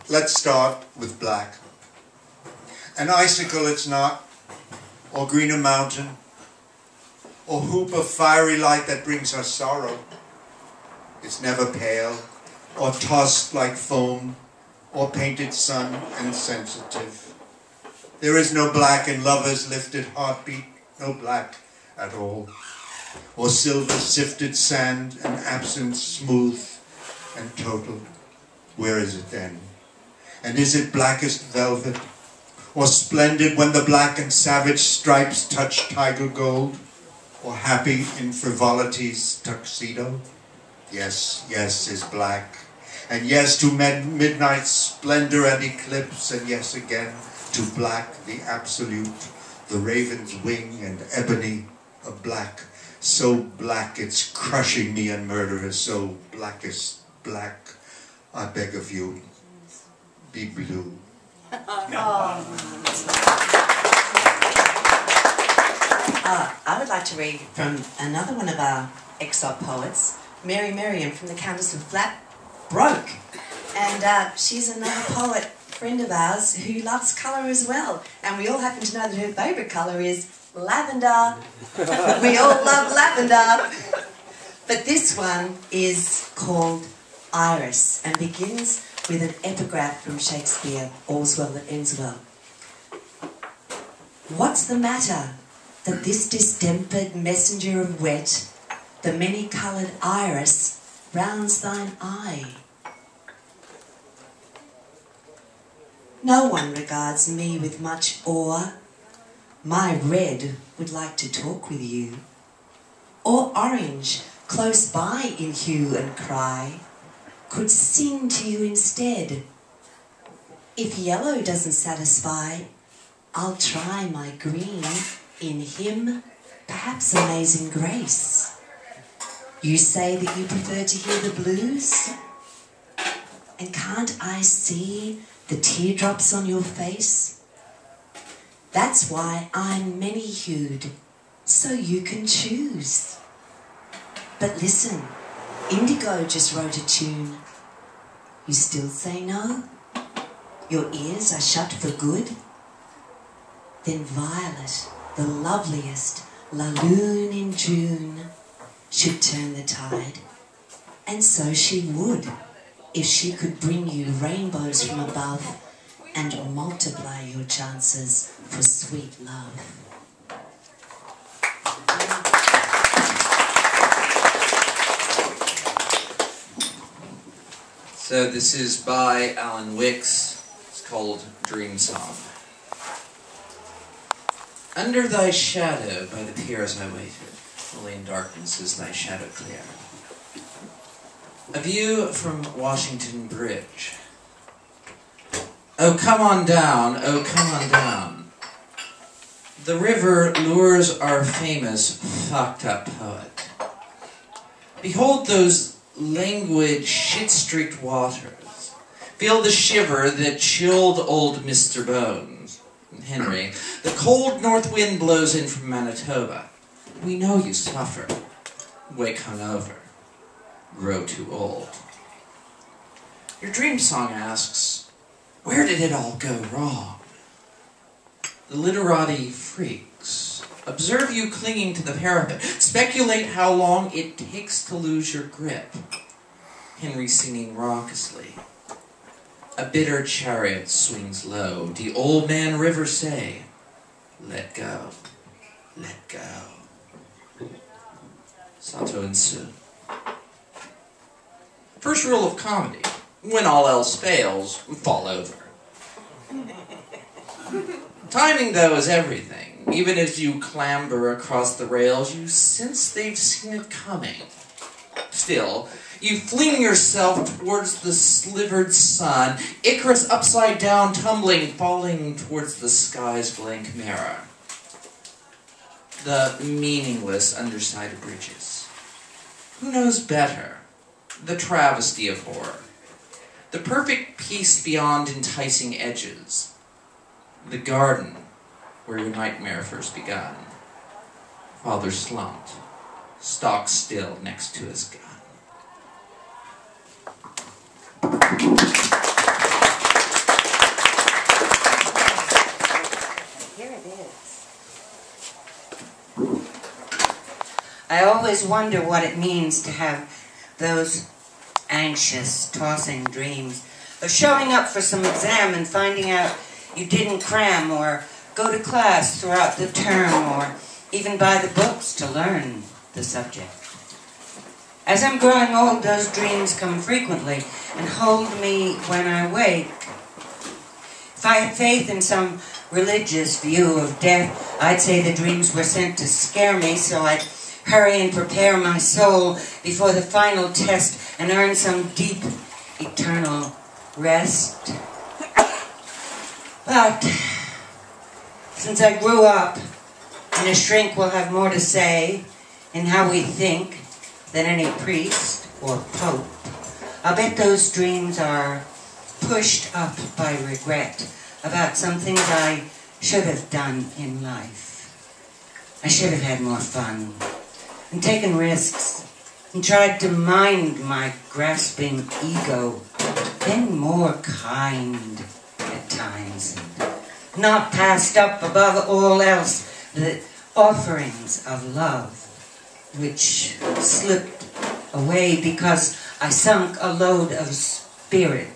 Let's start with black. An icicle it's not, or greener mountain, or hoop of fiery light that brings us sorrow. It's never pale, or tossed like foam, or painted sun and sensitive. There is no black in lover's lifted heartbeat, no black at all, or silver sifted sand and absence smooth and total. Where is it then? And is it blackest velvet, or splendid when the black and savage stripes touch tiger gold, or happy in frivolity's tuxedo? Yes, yes is black, and yes to midnight's splendor and eclipse, and yes again to black, the absolute, the raven's wing and ebony of black, so black it's crushing me and murderous, so blackest black, I beg of you, be blue. I would like to read from another one of our EXOT poets, Meriam from the Countess of Flatbroke. And she's another poet friend of ours who loves colour as well. And we all happen to know that her favourite colour is lavender. We all love lavender. But this one is called Iris and begins with an epigraph from Shakespeare, All's Well That Ends Well. What's the matter that this distempered messenger of wet, the many-coloured iris, rounds thine eye? No one regards me with much awe. My red would like to talk with you, or orange, close by in hue and cry, could sing to you instead. If yellow doesn't satisfy, I'll try my green in him, perhaps amazing grace. You say that you prefer to hear the blues, and can't I see the teardrops on your face? That's why I'm many-hued, so you can choose. But listen, Indigo just wrote a tune. You still say no? Your ears are shut for good? Then Violet, the loveliest Laloon in June, should turn the tide. And so she would, if she could bring you rainbows from above and multiply your chances for sweet love. So this is by Wickes. It's called Dream Song. Under thy shadow, by the piers I waited, fully in darkness is thy shadow clear. A view from Washington Bridge. Oh, come on down, oh, come on down. The river lures our famous fucked-up poet. Behold those languid, shit-streaked waters. Feel the shiver that chilled old Mr. Bones. Henry, the cold north wind blows in from Manitoba. We know you suffer. Wake hungover. Grow too old. Your dream song asks, where did it all go wrong? The literati freaks observe you clinging to the parapet, speculate how long it takes to lose your grip. Henry singing raucously. A bitter chariot swings low. The old man river say, let go, let go. Sato and Sue. First rule of comedy, when all else fails, fall over. Timing, though, is everything. Even as you clamber across the rails, you sense they've seen it coming. Still, you fling yourself towards the slivered sun, Icarus upside down, tumbling, falling towards the sky's blank mirror. The meaningless underside of bridges. Who knows better? The travesty of horror. The perfect peace beyond enticing edges. The garden where your nightmare first begun. Father slumped, stock still next to his gun. always wonder what it means to have those anxious, tossing dreams of showing up for some exam and finding out you didn't cram or go to class throughout the term or even buy the books to learn the subject. As I'm growing old, those dreams come frequently and hold me when I wake. If I had faith in some religious view of death, I'd say the dreams were sent to scare me, so I'd hurry and prepare my soul before the final test and earn some deep, eternal rest. But since I grew up, and a shrink will have more to say in how we think than any priest or pope, I'll bet those dreams are pushed up by regret about some things I should have done in life. I should have had more fun and taken risks and tried to mind my grasping ego, been more kind at times, and not passed up above all else the offerings of love, which slipped away because I sunk a load of spirit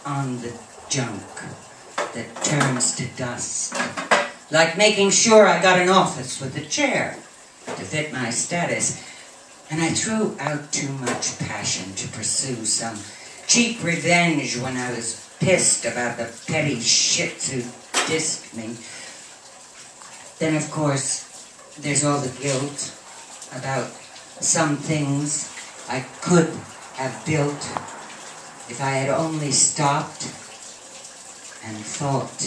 on the junk that turns to dust, like making sure I got an office with a chair to fit my status, and I threw out too much passion to pursue some cheap revenge when I was pissed about the petty shits who dissed me. Then, of course, there's all the guilt about some things I could have built if I had only stopped and thought.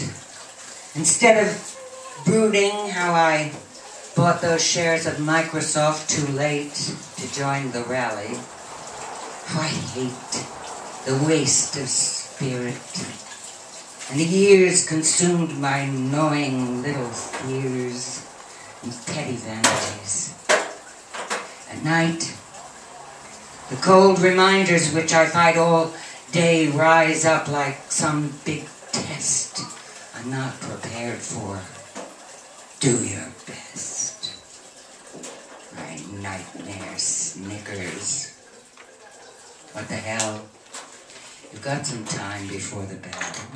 Instead of brooding how I bought those shares of Microsoft too late to join the rally. Oh, I hate the waste of spirit. And the years consumed by gnawing little fears and petty vanities. At night, the cold reminders which I fight all day rise up like some big test I'm not prepared for. Do your best. My nightmare snickers. What the hell? You've got some time before the battle.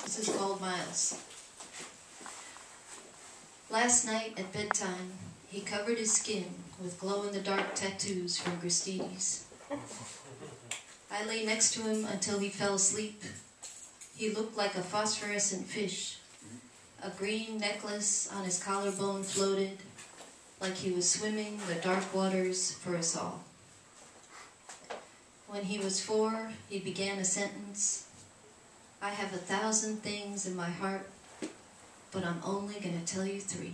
This is called Miles. Last night at bedtime, he covered his skin with glow-in-the-dark tattoos from Gristides. I lay next to him until he fell asleep. He looked like a phosphorescent fish. A green necklace on his collarbone floated, like he was swimming the dark waters for us all. When he was 4, he began a sentence. I have 1,000 things in my heart, but I'm only going to tell you 3.